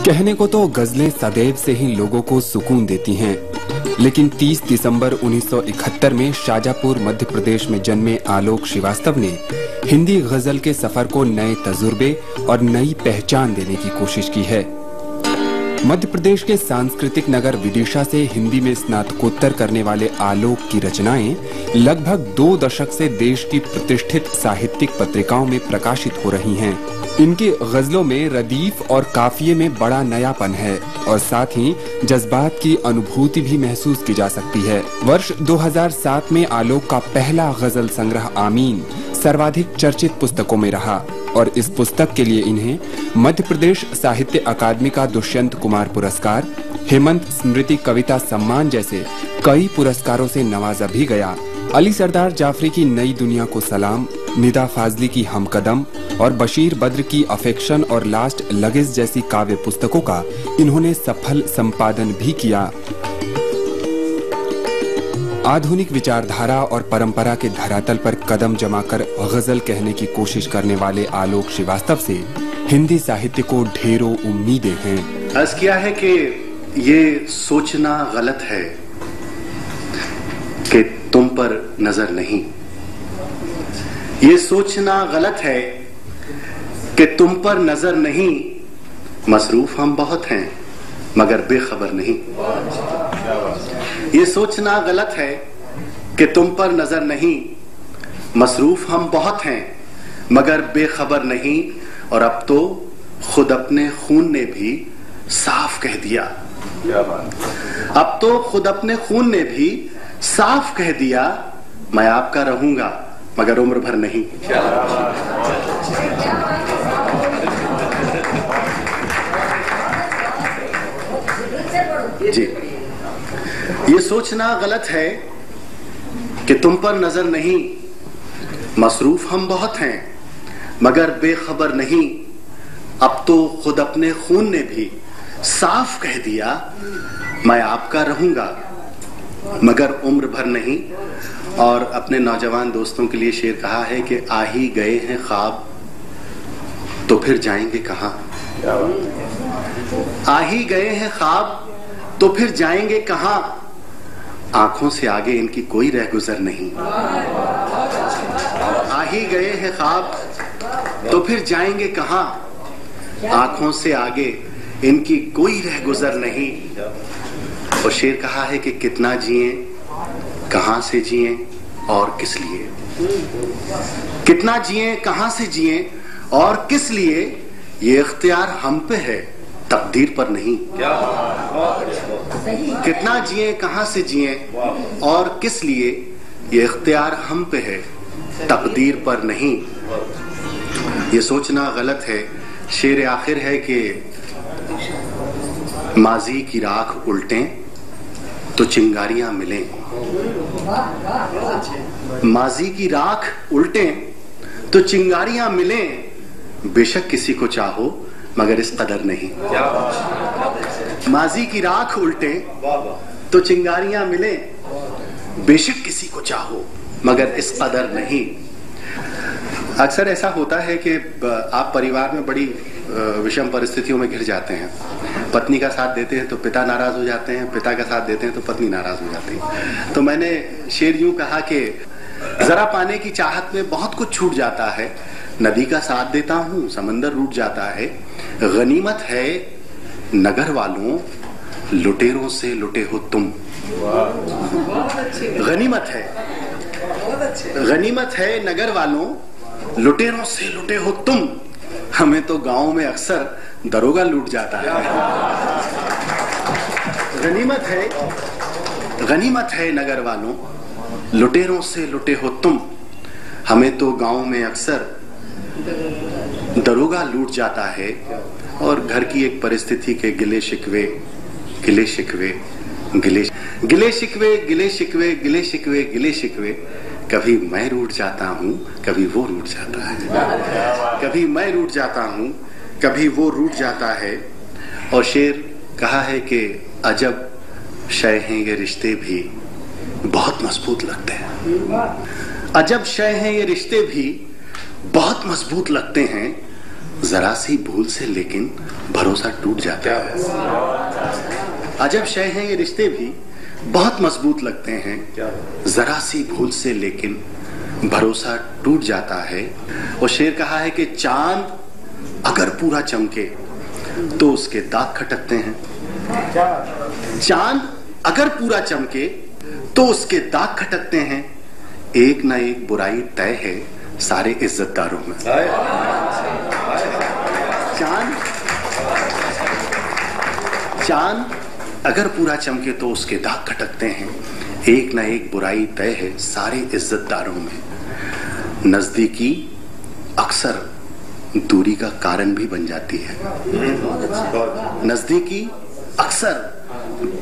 कहने को तो गजलें सदैव से ही लोगों को सुकून देती हैं, लेकिन 30 दिसंबर 1971 में शाजापुर मध्य प्रदेश में जन्मे आलोक श्रीवास्तव ने हिंदी गजल के सफर को नए तजुर्बे और नई पहचान देने की कोशिश की है। मध्य प्रदेश के सांस्कृतिक नगर विदिशा से हिंदी में स्नातकोत्तर करने वाले आलोक की रचनाएं लगभग 2 दशक से देश की प्रतिष्ठित साहित्यिक पत्रिकाओं में प्रकाशित हो रही हैं। इनकी गजलों में रदीफ और काफिये में बड़ा नयापन है और साथ ही जज्बात की अनुभूति भी महसूस की जा सकती है। वर्ष 2007 में आलोक का पहला गजल संग्रह आमीन सर्वाधिक चर्चित पुस्तकों में रहा और इस पुस्तक के लिए इन्हें मध्य प्रदेश साहित्य अकादमी का दुष्यंत कुमार पुरस्कार, हेमंत स्मृति कविता सम्मान जैसे कई पुरस्कारों से नवाजा भी गया। अली सरदार जाफरी की नई दुनिया को सलाम, निदा फाजली की हमकदम और बशीर बद्र की अफेक्शन और लास्ट लगेज जैसी काव्य पुस्तकों का इन्होंने सफल संपादन भी किया। आधुनिक विचारधारा और परंपरा के धरातल पर कदम जमाकर गजल कहने की कोशिश करने वाले आलोक श्रीवास्तव से हिंदी साहित्य को ढेरों उम्मीदें हैं। अर्ज किया है कि ये सोचना गलत है कि तुम पर नजर नहीं, ये सोचना गलत है कि तुम पर नजर नहीं, मसरूफ हम बहुत हैं मगर बेखबर नहीं। ये सोचना गलत है कि तुम पर नजर नहीं, मसरूफ हम बहुत हैं मगर बेखबर नहीं। और अब तो खुद अपने खून ने भी साफ कह दिया, अब तो खुद अपने खून ने भी साफ कह दिया, मैं आपका रहूंगा मगर उम्र भर नहीं। जी, ये सोचना गलत है कि तुम पर नजर नहीं, मसरूफ हम बहुत हैं मगर बेखबर नहीं। अब तो खुद अपने खून ने भी साफ कह दिया, मैं आपका रहूंगा मगर उम्र भर नहीं। और अपने नौजवान दोस्तों के लिए शेर कहा है कि आ ही गए हैं ख्वाब तो फिर जाएंगे कहां, आ ही गए हैं ख्वाब तो फिर जाएंगे कहां, आंखों से आगे इनकी कोई रह गुजर नहीं। आ ही गए हैं ख्वाब तो फिर जाएंगे कहां, आंखों से आगे इनकी कोई रह गुजर नहीं। और शेर कहा है कि कितना जिए, कहां से जिए और किस लिए, कितना जिए, कहां से जिए और किस लिए, ये इख्तियार हम पे है तकदीर पर नहीं। कितना जिए, कहां से जिए और किस लिए, ये इख्तियार हम पे है तकदीर पर नहीं। ये सोचना गलत है। शेर आखिर है कि माजी की राख उल्टें तो चिंगारियां मिलें, माजी की राख उल्टें तो चिंगारियां मिलें, बेशक किसी को चाहो मगर इस कदर नहीं। माजी की राख उल्टे तो चिंगारियां मिले, बेशक किसी को चाहो मगर इस कदर नहीं। अक्सर ऐसा होता है कि आप परिवार में बड़ी विषम परिस्थितियों में घिर जाते हैं। पत्नी का साथ देते हैं तो पिता नाराज हो जाते हैं, पिता का साथ देते हैं तो पत्नी नाराज हो जाती है। तो मैंने शेर यूं कहा कि जरा पाने की चाहत में बहुत कुछ छूट जाता है, नदी का साथ देता हूं समंदर रूठ जाता है। गनीमत है नगर वालों लुटेरों से लुटे हो तुम, गनीमत है, गनीमत है नगर वालों लुटेरों से लुटे हो तुम, हमें तो गांव में अक्सर दरोगा लूट जाता है। गनीमत है नगर वालों लुटेरों से लुटे हो तुम, हमें तो गांव में अक्सर दरोगा लूट जाता है। और घर की एक परिस्थिति के गिले शिकवे गिले शिकवे गिले गिले शिकवे गिले शिकवे गिले शिकवे गिले शिकवे, कभी मैं रूठ जाता हूं कभी वो रूठ जाता है, कभी मैं रूठ जाता हूं कभी वो रूठ जाता है। और शेर कहा है कि अजब शय हैं ये रिश्ते भी बहुत मजबूत लगते हैं, अजब शय हैं ये रिश्ते भी बहुत मजबूत लगते हैं, जरा सी भूल से लेकिन भरोसा टूट जाता है। अजब शय है ये रिश्ते भी, बहुत मजबूत लगते हैं। जरा सी भूल से लेकिन भरोसा टूट जाता है। और शेर कहा है कि चांद अगर पूरा चमके तो उसके दाग खटकते हैं। चांद अगर पूरा चमके तो उसके दाग खटकते हैं। एक ना एक बुराई तय है सारे इज्जतदारों में। चांद अगर पूरा चमके तो उसके दाग खटकते हैं। एक ना एक बुराई तय है सारे इज्जतदारों में। नजदीकी अक्सर दूरी का कारण भी बन जाती है। नजदीकी अक्सर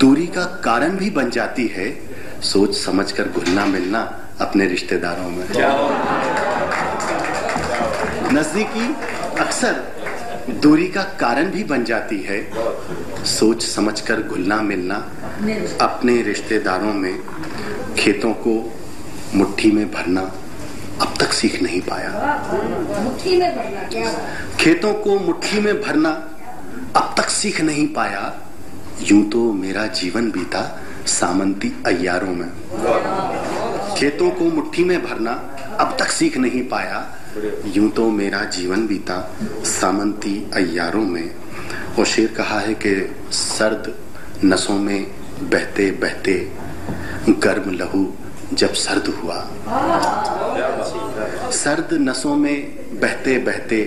दूरी का कारण भी बन जाती है। सोच समझकर घुलना मिलना अपने रिश्तेदारों में। नजदीकी अक्सर दूरी का कारण भी बन जाती है। सोच समझकर घुलना मिलना अपने रिश्तेदारों में। खेतों को मुट्ठी में भरना अब तक सीख नहीं पाया। मुट्ठी में भरना क्या? खेतों को मुट्ठी में भरना अब तक सीख नहीं पाया। यूं तो मेरा जीवन बीता सामंती अय्यारों में। खेतों को मुट्ठी में भरना अब तक सीख नहीं पाया। यूं तो मेरा जीवन बीता सामंती अय्यारों में। और शेर कहा है कि सर्द नसों में बहते बहते गर्म लहू जब सर्द हुआ। सर्द नसों में बहते बहते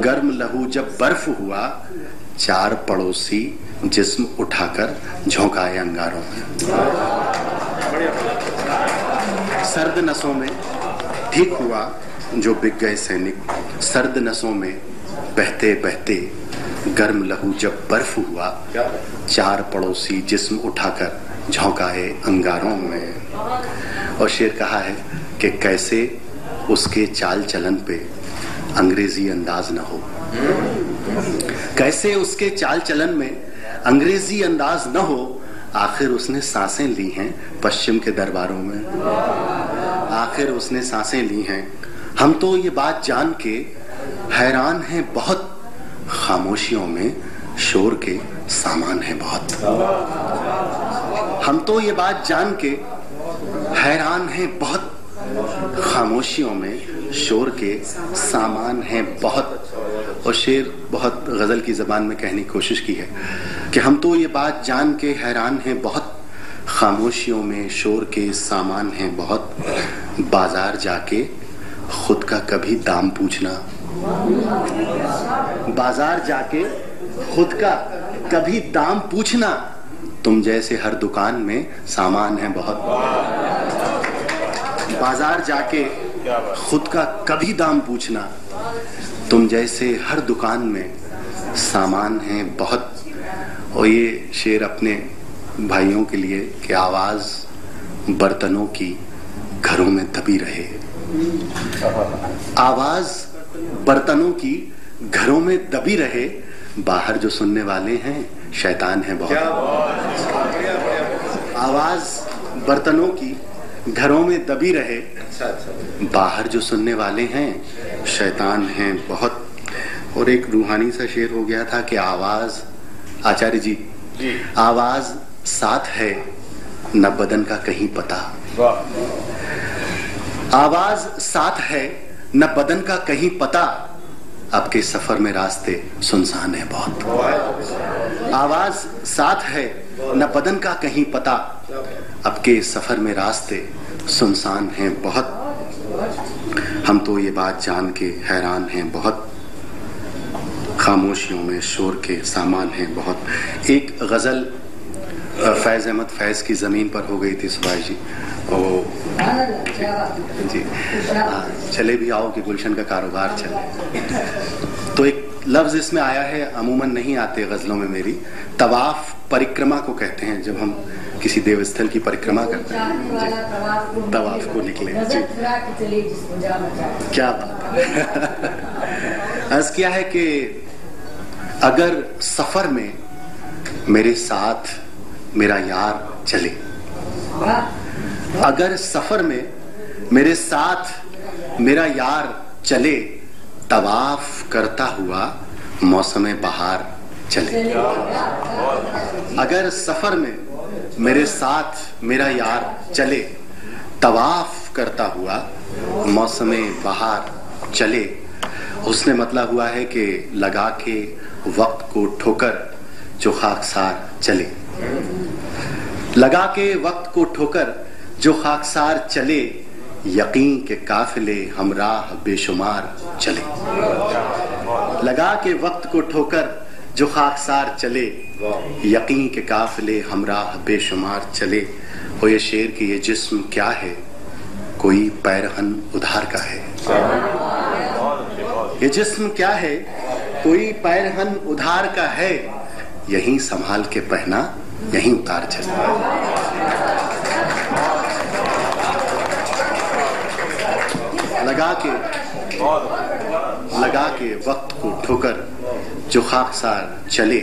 गर्म लहू जब बर्फ हुआ। चार पड़ोसी जिस्म उठाकर झोंकाए अंगारों में। सर्द नसों में ठीक हुआ जो बिक गए सैनिक। सर्द नसों में बहते बहते गर्म लहू जब बर्फ हुआ। चार पड़ोसी जिस्म उठाकर झोंकाए अंगारों में। और शेर कहा है कि कैसे उसके चाल चलन पे अंग्रेजी अंदाज न हो। कैसे उसके चाल चलन में अंग्रेजी अंदाज न हो। आखिर उसने सांसें ली हैं पश्चिम के दरबारों में। आखिर उसने सांसें ली हैं। हम तो ये बात जान के हैरान हैं बहुत। खामोशियों में शोर के सामान है बहुत। हम तो ये बात जान के हैरान हैं बहुत। खामोशियों में शोर के सामान है बहुत। और शेर बहुत गजल की जबान में कहने की कोशिश की है कि हम तो ये बात जान के हैरान हैं बहुत। खामोशियों में शोर के सामान है बहुत। बाजार जाके खुद का कभी दाम पूछना। बाजार जाके खुद का कभी दाम पूछना। तुम जैसे हर दुकान में सामान है बहुत। बाजार जाके खुद का कभी दाम पूछना। तुम जैसे हर दुकान में सामान है बहुत। और ये शेर अपने भाइयों के लिए कि आवाज बर्तनों की घरों में दबी रहे। आवाज बर्तनों की घरों में दबी रहे। बाहर जो सुनने वाले हैं शैतान है बहुत। आवाज बर्तनों की घरों में दबी रहे। बाहर जो सुनने वाले हैं शैतान हैं बहुत। और एक रूहानी सा शेर हो गया था कि आवाज, आचार्य जी, आवाज साथ है न बदन का कहीं पता। आवाज साथ है न बदन का कहीं पता। आपके सफर में रास्ते सुनसान है बहुत। आवाज साथ है न बदन का कहीं पता। आपके सफर में रास्ते सुनसान हैं बहुत। हम तो ये बात जान के हैरान हैं बहुत। खामोशियों में शोर के सामान हैं बहुत। एक गजल फैज अहमद फैज की जमीन पर हो गई थी सुभाष जी। जी चले भी आओ कि गुलशन का कारोबार चले। तो एक लफ्ज इसमें आया है, अमूमन नहीं आते गजलों में मेरी। तवाफ परिक्रमा को कहते हैं जब हम किसी देवस्थल की परिक्रमा करते हैं। तवाफ को निकले जी। क्या बात है। अर्ज किया है कि अगर सफर में मेरे साथ मेरा यार चले। अगर सफर में मेरे साथ मेरा यार चले। तवाफ करता हुआ मौसम बहार चले। अगर सफर में मेरे साथ मेरा यार चले, तवाफ करता हुआ मौसम बहार चले, उसने मतलब हुआ है कि लगा के वक्त को ठोकर जो खाकसार चले। लगा के वक्त को ठोकर जो खाकसार चले, यकीन के काफिले हमराह बेशुमार चले। लगा के वक्त को ठोकर जो खाकसार चले, यकीन के काफिले हमराह बेशुमार चले। और ये शेर की ये जिस्म क्या है, कोई पैरहन उधार का है। ये जिस्म क्या है, कोई पैरहन उधार का है, यहीं संभाल के पहना यहीं उतार चले। लगा के वक्त को ठोकर जो खाकसार चले,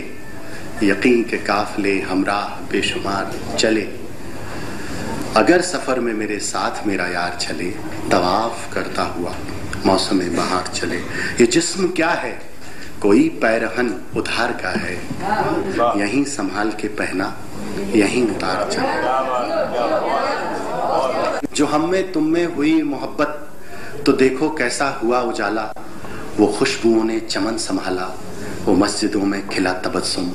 यकीन के काफिले हमराह बेशुमार चले। अगर सफर में मेरे साथ मेरा यार चले, तवाफ करता हुआ मौसम बहार चले। ये जिस्म क्या है, कोई पैरहन उधार का है, यहीं संभाल के पहना यहीं उतार चले। जो हम में तुम में हुई मोहब्बत तो देखो कैसा हुआ उजाला, वो खुशबुओं ने चमन संभाला, वो मस्जिदों में खिला तबस्सुम,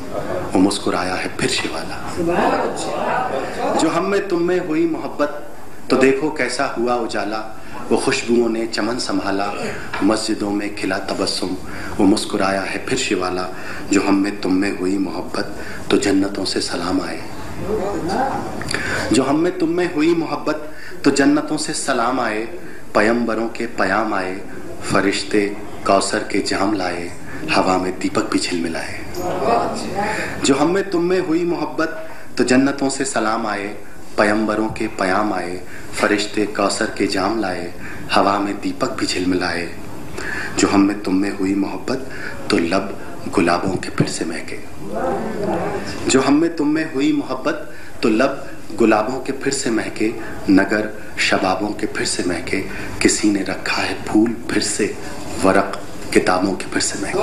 वो मुस्कुराया है फिर शिवाला। जो हम में तुम में हुई मोहब्बत तो देखो कैसा हुआ उजाला, वो खुशबुओं ने चमन संभाला, मस्जिदों में खिला तबस्सुम, वो मुस्कुराया है फिर शिवाला। जो हम में तुम में हुई मोहब्बत तो जन्नतों से सलाम आए। जो हम में तुम में हुई मोहब्बत तो जन्नतों से सलाम आए, पयंबरों के पयाम आए, फरिश्ते कौसर के जाम लाए, हवा में दीपक भी झिलमिलाए। जो हम में तुम में हुई मोहब्बत तो जन्नतों से सलाम आए, पयंबरों के पयाम आए, फरिश्ते कौसर के जाम लाए, हवा में दीपक भी झिलमिलाए। जो हम में तुम में हुई मोहब्बत तो लब गुलाबों के फिर से महके। जो हम में तुम में हुई मोहब्बत तो लब गुलाबों के फिर से महके, नगर शबाबों के फिर से महके, किसी ने रखा है फूल फिर से, वरक किताबों के फिर से महके।